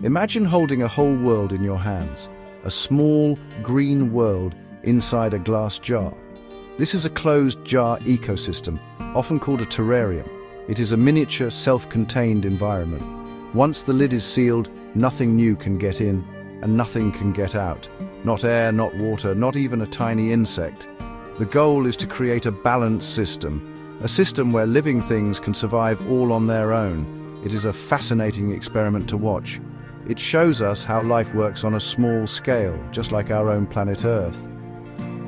Imagine holding a whole world in your hands, a small, green world inside a glass jar. This is a closed jar ecosystem, often called a terrarium. It is a miniature, self-contained environment. Once the lid is sealed, nothing new can get in, and nothing can get out. Not air, not water, not even a tiny insect. The goal is to create a balanced system, a system where living things can survive all on their own. It is a fascinating experiment to watch. It shows us how life works on a small scale, just like our own planet Earth.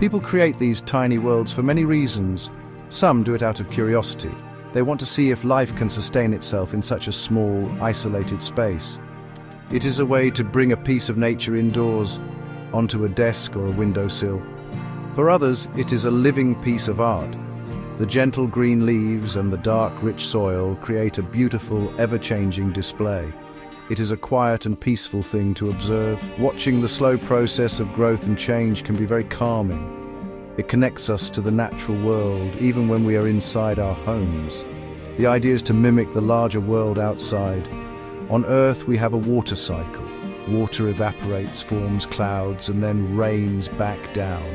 People create these tiny worlds for many reasons. Some do it out of curiosity. They want to see if life can sustain itself in such a small, isolated space. It is a way to bring a piece of nature indoors, onto a desk or a windowsill. For others, it is a living piece of art. The gentle green leaves and the dark, rich soil create a beautiful, ever-changing display. It is a quiet and peaceful thing to observe. Watching the slow process of growth and change can be very calming. It connects us to the natural world, even when we are inside our homes. The idea is to mimic the larger world outside. On Earth, we have a water cycle. Water evaporates, forms clouds, and then rains back down.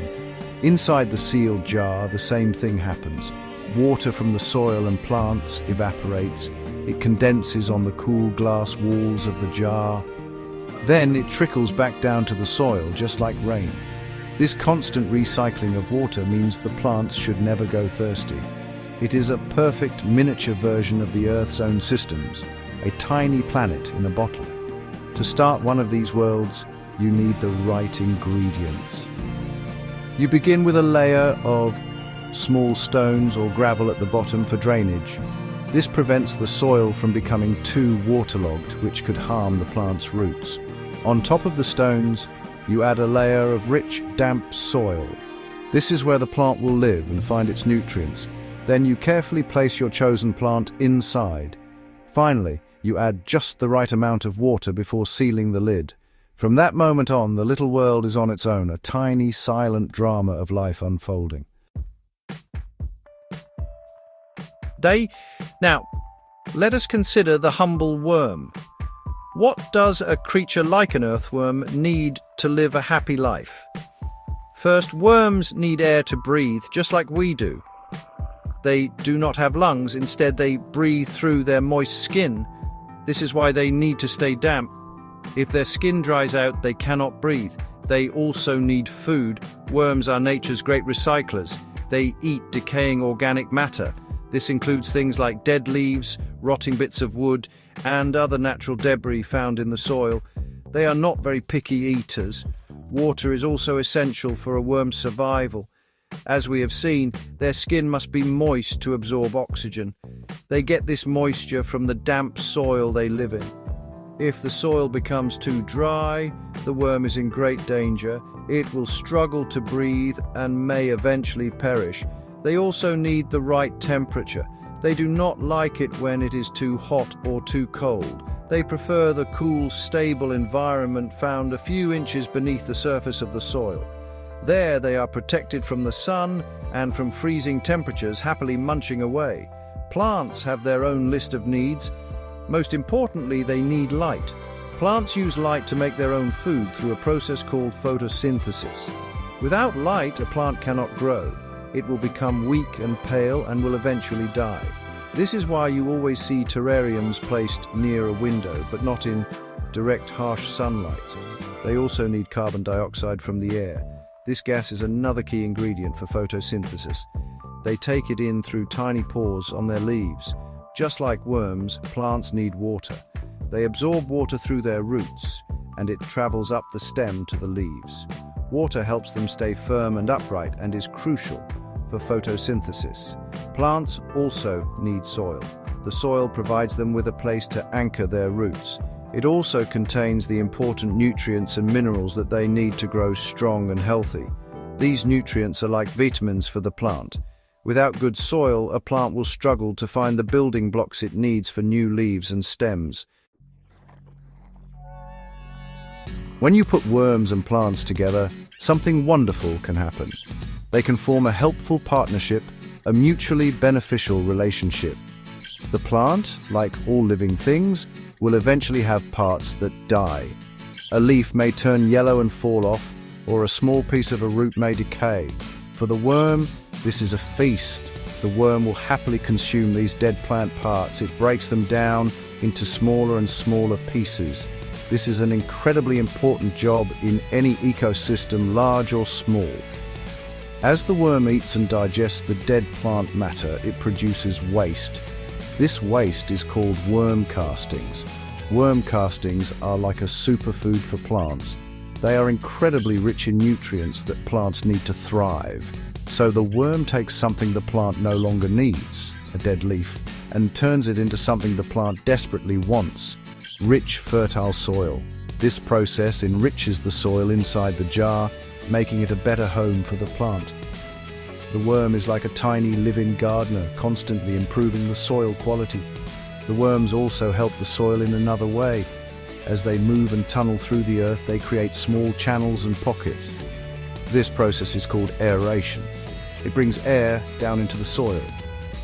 Inside the sealed jar, the same thing happens. Water from the soil and plants evaporates. It condenses on the cool glass walls of the jar. Then it trickles back down to the soil, just like rain. This constant recycling of water means the plants should never go thirsty. It is a perfect miniature version of the Earth's own systems, a tiny planet in a bottle. To start one of these worlds, you need the right ingredients. You begin with a layer of small stones or gravel at the bottom for drainage. This prevents the soil from becoming too waterlogged, which could harm the plant's roots. On top of the stones, you add a layer of rich, damp soil. This is where the plant will live and find its nutrients. Then you carefully place your chosen plant inside. Finally, you add just the right amount of water before sealing the lid. From that moment on, the little world is on its own, a tiny, silent drama of life unfolding. Now, let us consider the humble worm. What does a creature like an earthworm need to live a happy life? First, worms need air to breathe, just like we do. They do not have lungs, instead they breathe through their moist skin. This is why they need to stay damp. If their skin dries out, they cannot breathe. They also need food. Worms are nature's great recyclers. They eat decaying organic matter. This includes things like dead leaves, rotting bits of wood, and other natural debris found in the soil. They are not very picky eaters. Water is also essential for a worm's survival. As we have seen, their skin must be moist to absorb oxygen. They get this moisture from the damp soil they live in. If the soil becomes too dry, the worm is in great danger. It will struggle to breathe and may eventually perish. They also need the right temperature. They do not like it when it is too hot or too cold. They prefer the cool, stable environment found a few inches beneath the surface of the soil. There they are protected from the sun and from freezing temperatures, happily munching away. Plants have their own list of needs. Most importantly, they need light. Plants use light to make their own food through a process called photosynthesis. Without light, a plant cannot grow. It will become weak and pale and will eventually die. This is why you always see terrariums placed near a window, but not in direct, harsh sunlight. They also need carbon dioxide from the air. This gas is another key ingredient for photosynthesis. They take it in through tiny pores on their leaves. Just like worms, plants need water. They absorb water through their roots, and it travels up the stem to the leaves. Water helps them stay firm and upright and is crucial for photosynthesis. Plants also need soil. The soil provides them with a place to anchor their roots. It also contains the important nutrients and minerals that they need to grow strong and healthy. These nutrients are like vitamins for the plant. Without good soil, a plant will struggle to find the building blocks it needs for new leaves and stems. When you put worms and plants together, something wonderful can happen. They can form a helpful partnership, a mutually beneficial relationship. The plant, like all living things, will eventually have parts that die. A leaf may turn yellow and fall off, or a small piece of a root may decay. For the worm, this is a feast. The worm will happily consume these dead plant parts. It breaks them down into smaller and smaller pieces. This is an incredibly important job in any ecosystem, large or small. As the worm eats and digests the dead plant matter, it produces waste. This waste is called worm castings. Worm castings are like a superfood for plants. They are incredibly rich in nutrients that plants need to thrive. So the worm takes something the plant no longer needs, a dead leaf, and turns it into something the plant desperately wants, rich, fertile soil. This process enriches the soil inside the jar, making it a better home for the plant. The worm is like a tiny living gardener, constantly improving the soil quality. The worms also help the soil in another way. As they move and tunnel through the earth, they create small channels and pockets. This process is called aeration. It brings air down into the soil.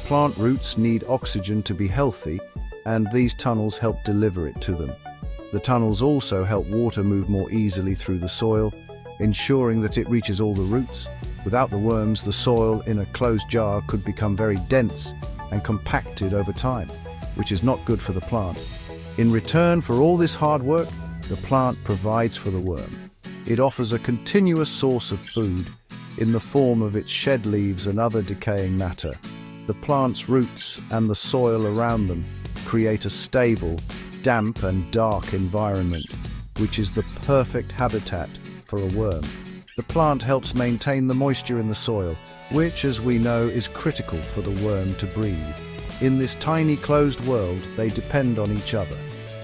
Plant roots need oxygen to be healthy, and these tunnels help deliver it to them. The tunnels also help water move more easily through the soil, ensuring that it reaches all the roots. Without the worms, the soil in a closed jar could become very dense and compacted over time, which is not good for the plant. In return for all this hard work, the plant provides for the worm. It offers a continuous source of food in the form of its shed leaves and other decaying matter. The plant's roots and the soil around them create a stable, damp and dark environment, which is the perfect habitat for a worm. The plant helps maintain the moisture in the soil, which, as we know, is critical for the worm to breathe. In this tiny closed world, they depend on each other.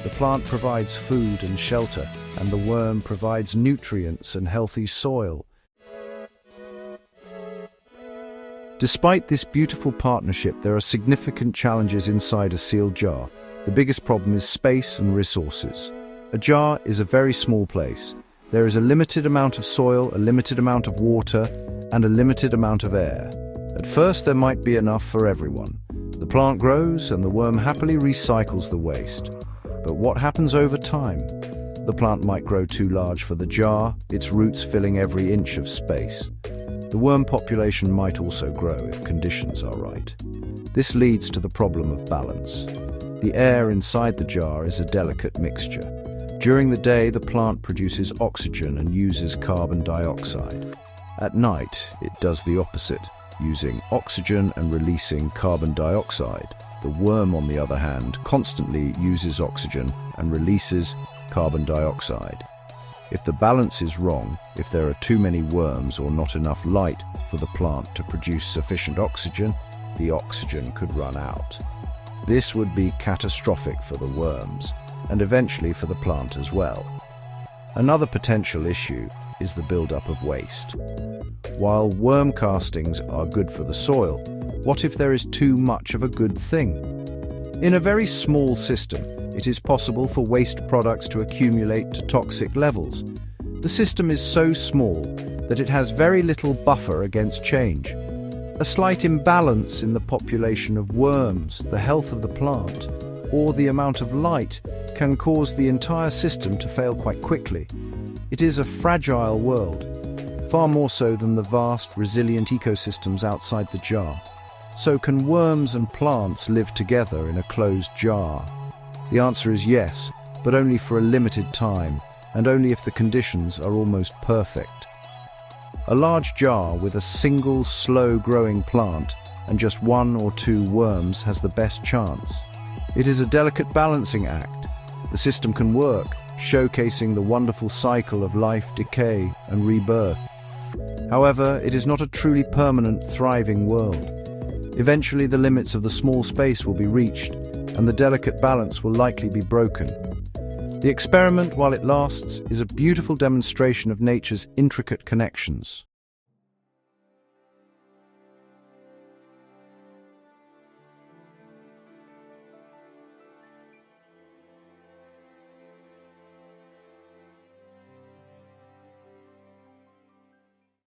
The plant provides food and shelter, and the worm provides nutrients and healthy soil. Despite this beautiful partnership, there are significant challenges inside a sealed jar. The biggest problem is space and resources. A jar is a very small place. There is a limited amount of soil, a limited amount of water, and a limited amount of air. At first, there might be enough for everyone. The plant grows, and the worm happily recycles the waste. But what happens over time? The plant might grow too large for the jar, its roots filling every inch of space. The worm population might also grow if conditions are right. This leads to the problem of balance. The air inside the jar is a delicate mixture. During the day, the plant produces oxygen and uses carbon dioxide. At night, it does the opposite, using oxygen and releasing carbon dioxide. The worm, on the other hand, constantly uses oxygen and releases carbon dioxide. If the balance is wrong, if there are too many worms or not enough light for the plant to produce sufficient oxygen, the oxygen could run out. This would be catastrophic for the worms, and eventually for the plant as well. Another potential issue is the buildup of waste. While worm castings are good for the soil, what if there is too much of a good thing? In a very small system, it is possible for waste products to accumulate to toxic levels. The system is so small that it has very little buffer against change. A slight imbalance in the population of worms, the health of the plant, or the amount of light can cause the entire system to fail quite quickly. It is a fragile world, far more so than the vast, resilient ecosystems outside the jar. So can worms and plants live together in a closed jar? The answer is yes, but only for a limited time, and only if the conditions are almost perfect. A large jar with a single, slow-growing plant and just one or two worms has the best chance. It is a delicate balancing act. The system can work, showcasing the wonderful cycle of life, decay, and rebirth. However, it is not a truly permanent, thriving world. Eventually, the limits of the small space will be reached, and the delicate balance will likely be broken. The experiment, while it lasts, is a beautiful demonstration of nature's intricate connections.